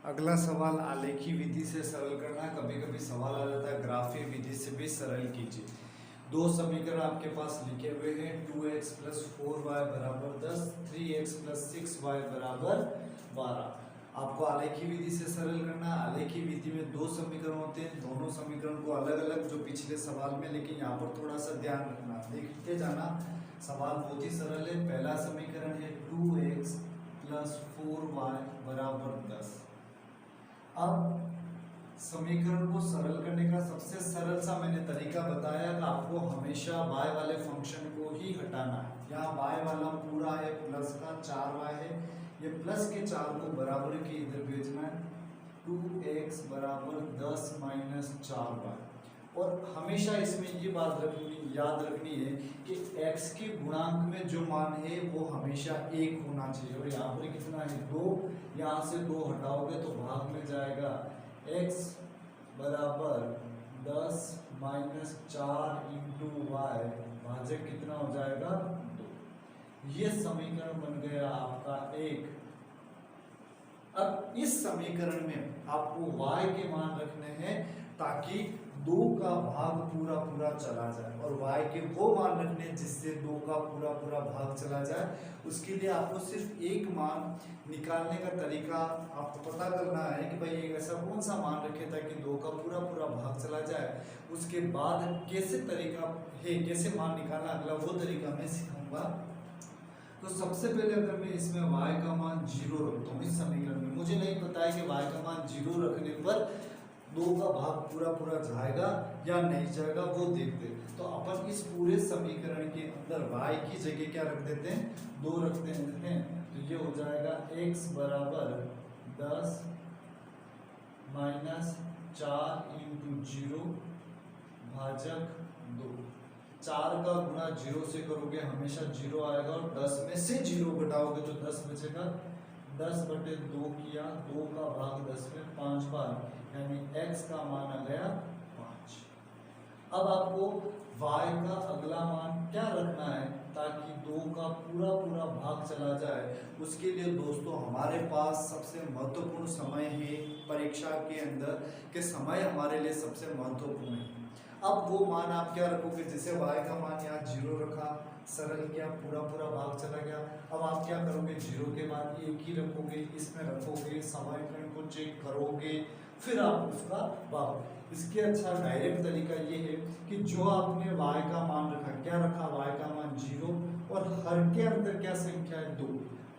अगला सवाल आलेखी विधि से सरल करना है। कभी कभी सवाल आ जाता है ग्राफीय विधि से भी सरल कीजिए। दो समीकरण आपके पास लिखे हुए हैं 2x प्लस 4y बराबर 10, 3x प्लस 6y बराबर 12। आपको आलेखी विधि से सरल करना है। आलेखी विधि में दो समीकरण होते हैं, दोनों समीकरण को अलग अलग जो पिछले सवाल में, लेकिन यहाँ पर थोड़ा सा ध्यान रखना, देखते जाना। सवाल बहुत ही सरल है। पहला समीकरण है 2x प्लस 4y बराबर 10। अब समीकरण को सरल करने का सबसे सरल सा मैंने तरीका बताया कि आपको हमेशा y वाले फंक्शन को ही हटाना है। यहाँ y वाला पूरा है, प्लस का 4y है, ये प्लस के 4 को बराबर के इधर भेजना है। 2x बराबर 10 माइनस 4y। और हमेशा इसमें ये बात याद रखनी है कि x के गुणांक में जो मान है वो हमेशा 1 होना चाहिए। और यहाँ पर कितना है 2, यहाँ से 2 हटाओगे तो भाग में जाएगा। x बराबर 10 माइनस 4 इंटू वाई, भाजक कितना हो जाएगा 2। ये समीकरण बन गया आपका 1। अब इस समीकरण में आपको y के मान रखने हैं ताकि 2 का भाग पूरा पूरा चला जाए, और y के वो मान रखने जिससे 2 का पूरा पूरा भाग चला जाए। उसके लिए आपको सिर्फ एक मान निकालने का तरीका आपको पता करना है कि भाई एक ऐसा कौन सा मान रखे ताकि 2 का पूरा पूरा भाग चला जाए। उसके बाद कैसे तरीका है, कैसे मान निकालना, अगला वो तरीका मैं सिखाऊंगा। तो सबसे पहले अगर मैं इसमें y का मान 0 रखता हूँ इस समीकरण में, मुझे नहीं पता है कि y का मान 0 रखने पर 2 का भाग पूरा पूरा जाएगा या नहीं जाएगा, वो देखते हैं। तो अपन इस पूरे समीकरण के अंदर y की जगह क्या रख देते हैं, 2 रख देते हैं। तो ये हो जाएगा x बराबर 10 माइनस 4 इंटू 0 भाजक 2। 4 का गुणा 0 से करोगे हमेशा 0 आएगा, और 10 में से 0 घटाओगे तो 10 बचेगा। 10 बटे 2 किया, 2 का भाग 10 में 5 बार, यानी x का मान आ गया 5। अब आपको y का अगला मान क्या रखना है ताकि 2 का पूरा पूरा भाग चला जाए। उसके लिए दोस्तों हमारे पास सबसे महत्वपूर्ण समय है परीक्षा के अंदर, कि समय हमारे लिए सबसे महत्वपूर्ण है। अब वो मान आप क्या रखोगे, जैसे y का मान यहाँ 0 रखा, सरल किया, पूरा पूरा भाग चला गया। अब आप क्या करोगे, 0 के बाद 1 ही रखोगे, इसमें रखोगे, समीकरण को चेक करोगे, फिर आप उसका भाग। इसके अच्छा डायरेक्ट तरीका ये है कि जो आपने y का मान रखा, क्या रखा, y का मान 0, और हर के अंदर क्या संख्या है 2।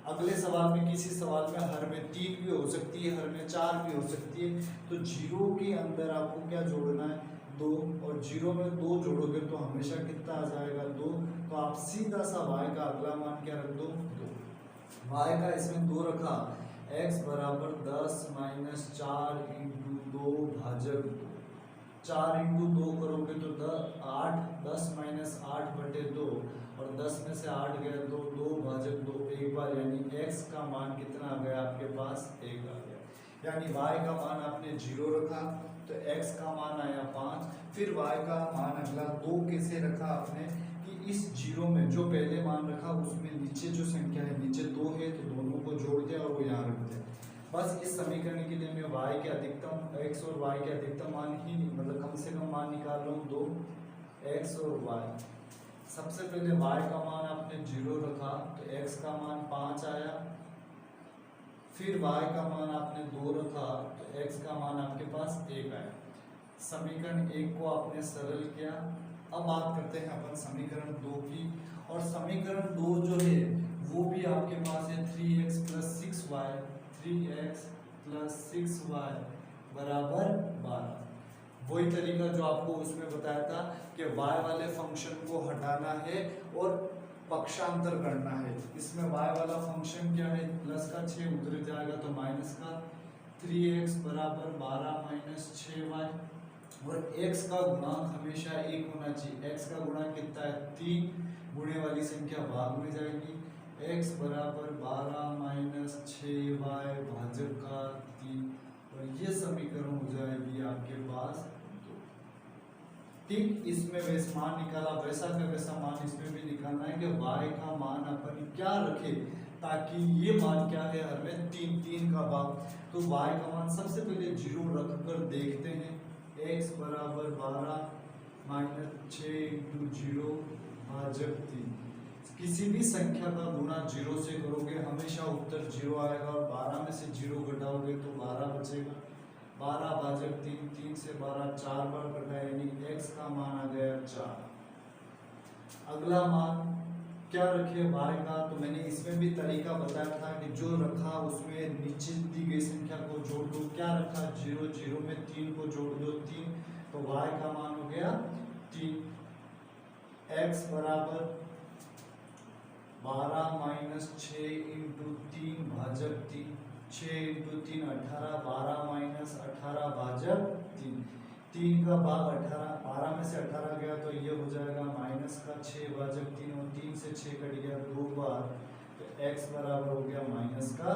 अगले सवाल में, किसी सवाल में हर में 3 भी हो सकती है, हर में 4 भी हो सकती है। तो 0 के अंदर आपको क्या जोड़ना है, 2, और 0 में 2 जोड़ोगे तो हमेशा कितना आ जाएगा 2। तो आप सीधा सा y का अगला मान क्या रख दो, 2। y का इसमें 2 रखा, x बराबर 10 माइनस 4 इंटू 2 भाजक 2। 4 इंटू 2 करोगे तो 8, 10 माइनस 8 बटे 2, और 10 में से 8 गया 2, 2 भाजक 2 एक बार, यानी x का मान कितना आ गया आपके पास, 1 आ गया। यानी y का मान आपने 0 रखा तो x का मान आया 5। फिर y का मान अगला 2 कैसे रखा आपने, कि इस 0 में जो पहले मान रखा उसमें नीचे जो संख्या है, नीचे 2 है तो दोनों को जोड़ दिया और वो यहाँ रख दिया। बस इस समीकरण के लिए मैं y के अधिकतम, x और y के अधिकतम मान ही मतलब कम से कम मान निकाल रहा हूँ 2, x और y। सबसे पहले y का मान आपने 0 रखा तो x का मान 5 आया। फिर y का मान आपने 2 रखा तो x का मान आपके पास 1 आया। समीकरण 1 को आपने सरल किया। अब बात करते हैं अपन समीकरण 2 की, और समीकरण 2 जो है वो भी आपके पास है 3x plus 6y, 3x plus 6y बराबर 12। वही तरीका जो आपको उसमें बताया था कि y वाले फंक्शन को हटाना है और पक्षांतर करना है। इसमें y वाला फंक्शन क्या है, प्लस का 6 उधर जाएगा तो माइनस का। 3x बराबर 12 माइनस 6y, और x का गुणांक हमेशा 1 होना चाहिए। x का गुणांक कितना है, 3, गुणे वाली संख्या भाग में जाएगी। x बराबर 12 माइनस 6y भाजक का 3, और ये समीकरण हो जाएगी आपके पास 2। ठीक, इसमें वैसे मान निकाला, वैसा का वैसा मान इसमें भी निकालना है कि y का मान अपन क्या रखे ताकि ये मान क्या है हमें 3 का भाग। तो y का मान सबसे पहले 0 रखकर देखते हैं। x बराबर 12 माइनस 6 इंटू 0 भाजक 3। किसी भी संख्या का गुणा 0 से करोगे हमेशा उत्तर 0 आएगा और 12 में से 0 घटाओगे तो 12 बचेगा। 12 भाजक 3, 3 से 12 4 बार कटा यानी x का मान आ गया 4। अगला मान क्या रखे y का, तो मैंने इसमें भी तरीका बताया था कि जो रखा उसमें नीचे दी गई संख्या को जोड़ दो। क्या रखा 0, 0 में 3 को जोड़ दो 3, तो y का मान हो गया 3। x बराबर 12 माइनस 6 इंटू 3 भाजक 3, 6 इंटू 3 18, 12 माइनस 18 भाजक 3। 3 का भाग 18, 12 में से 18 गया तो ये हो जाएगा माइनस का 6 भाजक 3 और 3 से 6 कट गया 2 बार, तो x बराबर हो गया माइनस का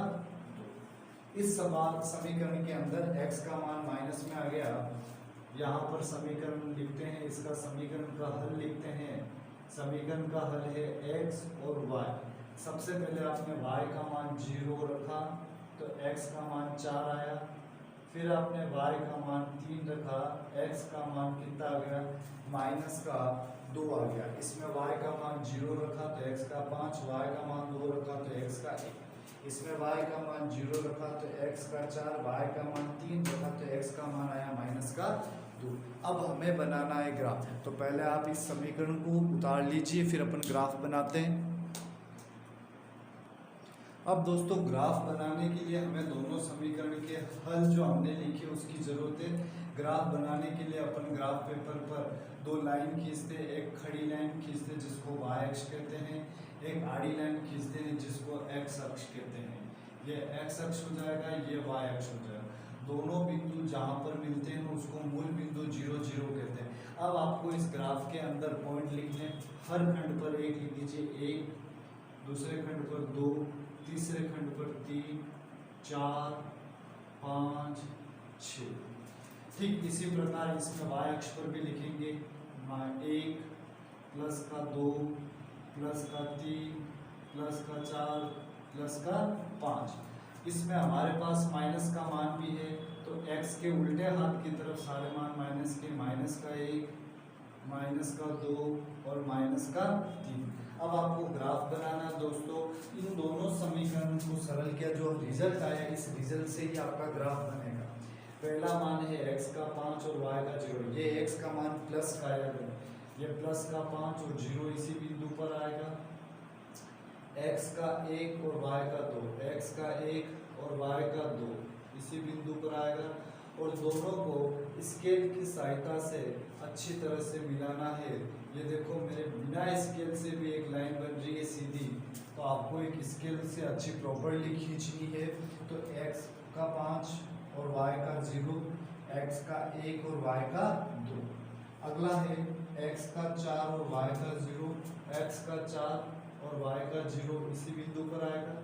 2। इस समीकरण के अंदर x का मान माइनस में आ गया। यहाँ पर समीकरण लिखते हैं, इसका समीकरण का हल लिखते हैं। समीकरण का हल है x और y। सबसे पहले आपने y का मान 0 रखा तो x का मान 4 आया, फिर आपने y का मान 3 रखा, x का मान कितना आ गया माइनस का 2 आ गया। इसमें y का मान 0 रखा तो x का 5, y का मान 2 रखा तो x का 1। इसमें y का मान 0 रखा तो x का 4, y का मान 3 रखा तो x का मान आया माइनस का 2। अब हमें बनाना है ग्राफ। तो पहले आप इस समीकरण को उतार लीजिए, फिर अपन ग्राफ बनाते हैं। अब दोस्तों ग्राफ बनाने के लिए हमें दोनों समीकरण के हल जो हमने लिखे उसकी जरूरत है। ग्राफ बनाने के लिए अपन ग्राफ पेपर पर 2 लाइन खींचते हैं, एक खड़ी लाइन खींचते हैं जिसको y अक्ष कहते हैं, एक आड़ी लाइन खींचते हैं जिसको x अक्ष कहते हैं। ये x अक्ष हो जाएगा, ये y अक्ष हो जाएगा। दोनों बिंदु जहाँ पर मिलते हैं उसको मूल बिंदु 0, 0 कहते हैं। अब आपको इस ग्राफ के अंदर पॉइंट लिखने, हर खंड पर एक लिख दीजिए, 1, दूसरे खंड पर 2, तीसरे खंड पर 3, 4, 5, 6। ठीक इसी प्रकार इसमें y अक्ष पर भी लिखेंगे 1 प्लस का 2 प्लस का 3 प्लस का 4 प्लस का 5। इसमें हमारे पास माइनस का मान भी है तो x के उल्टे हाथ की तरफ सारे मान माइनस के, माइनस का 1, माइनस का 2 और माइनस का 3। अब आपको ग्राफ बनाना है दोस्तों। इन दोनों समीकरण को सरल किया, जो रिजल्ट आया इस रिजल्ट से ही आपका ग्राफ बनेगा। पहला मान है x का 5 और y का 0। ये x का मान प्लस का आएगा, ये प्लस का 5 और 0 इसी बिंदु पर आएगा। x का 1 और y का 2, x का 1 और y का 2 इसी बिंदु पर आएगा। और दोनों को स्केल की सहायता से अच्छी तरह से मिलाना है। ये देखो मेरे बिना स्केल से भी एक लाइन बन रही है सीधी, तो आपको एक स्केल से अच्छी प्रॉपर्ली खींचनी है। तो x का 5 और y का 0, x का 1 और y का 2। अगला है x का 4 और y का 0, x का 4 और y का 0 इसी बिंदु पर आएगा।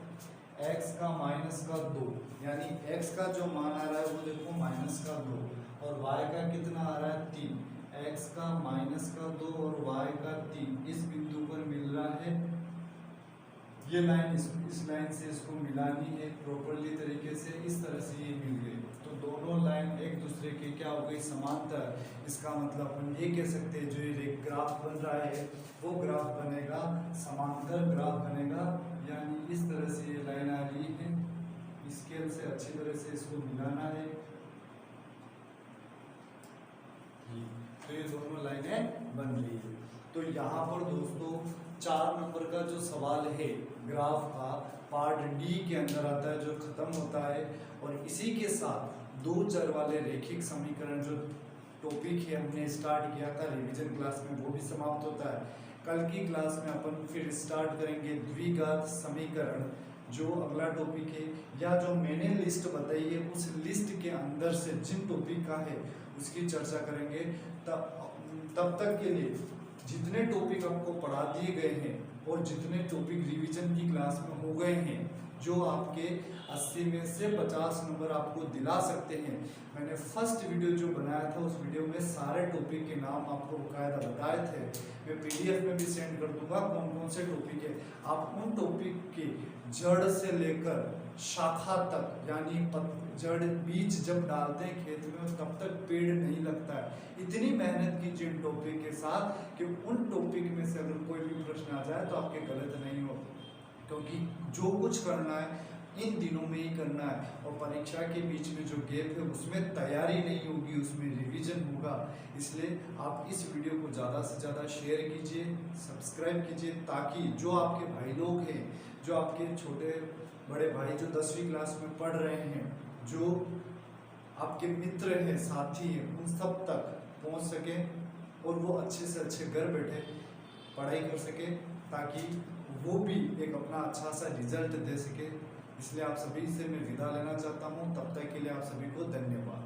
x का माइनस का 2, यानी x का जो मान आ रहा है वो देखो माइनस का 2 और y का कितना आ रहा है 3। x का माइनस का 2 और y का 3 इस बिंदु पर मिल रहा है। ये लाइन इस लाइन से इसको मिलानी है प्रॉपर्ली तरीके से, इस तरह से ये मिल गई। तो दोनों लाइन एक दूसरे के क्या हो गई समांतर। इसका मतलब अपन ये कह सकते हैं जो ये ग्राफ बन रहा है वो ग्राफ बनेगा समांतर ग्राफ बनेगा। यानी इस तरह से ये लाइन आ रही है, स्केल से अच्छी तरह से इसको मिलाना है। तो ये दोनों लाइनें बन रही है। तो यहाँ पर दोस्तों 4 नंबर का जो सवाल है ग्राफ का पार्ट डी के अंदर आता है, जो खत्म होता है। और इसी के साथ 2 चर वाले रैखिक समीकरण जो टॉपिक है हमने स्टार्ट किया था रिवीजन क्लास में, वो भी समाप्त होता है। कल की क्लास में अपन फिर स्टार्ट करेंगे द्विघात समीकरण, जो अगला टॉपिक है, या जो मैंने लिस्ट बताई है उस लिस्ट के अंदर से जिन टॉपिक का है उसकी चर्चा करेंगे। तब तक के लिए जितने टॉपिक आपको पढ़ा दिए गए हैं और जितने टॉपिक रिवीजन की क्लास में हो गए हैं जो आपके 80 में से 50 नंबर आपको दिला सकते हैं। मैंने फर्स्ट वीडियो जो बनाया था उस वीडियो में सारे टॉपिक के नाम आपको बकायदा बताए थे। मैं PDF में भी सेंड कर दूंगा कौन कौन से टॉपिक है। आप उन टॉपिक की जड़ से लेकर शाखा तक, यानी जड़ बीज जब डालते हैं खेत में तब तक पेड़ नहीं लगता है। इतनी मेहनत कीजिए इन टॉपिक के साथ कि उन टॉपिक में से अगर कोई भी प्रश्न आ जाए तो आपके गलत नहीं हो, क्योंकि जो कुछ करना है इन दिनों में ही करना है। और परीक्षा के बीच में जो गैप है उसमें तैयारी नहीं होगी, उसमें रिवीजन होगा। इसलिए आप इस वीडियो को ज़्यादा से ज़्यादा शेयर कीजिए, सब्सक्राइब कीजिए, ताकि जो आपके भाई लोग हैं, जो आपके छोटे बड़े भाई जो 10वीं क्लास में पढ़ रहे हैं, जो आपके मित्र हैं, साथी हैं, उन सब तक पहुंच सके और वो अच्छे से अच्छे घर बैठे पढ़ाई कर सके, ताकि वो भी एक अपना अच्छा सा रिजल्ट दे सके। इसलिए आप सभी से मैं विदा लेना चाहता हूँ। तब तक के लिए आप सभी को धन्यवाद।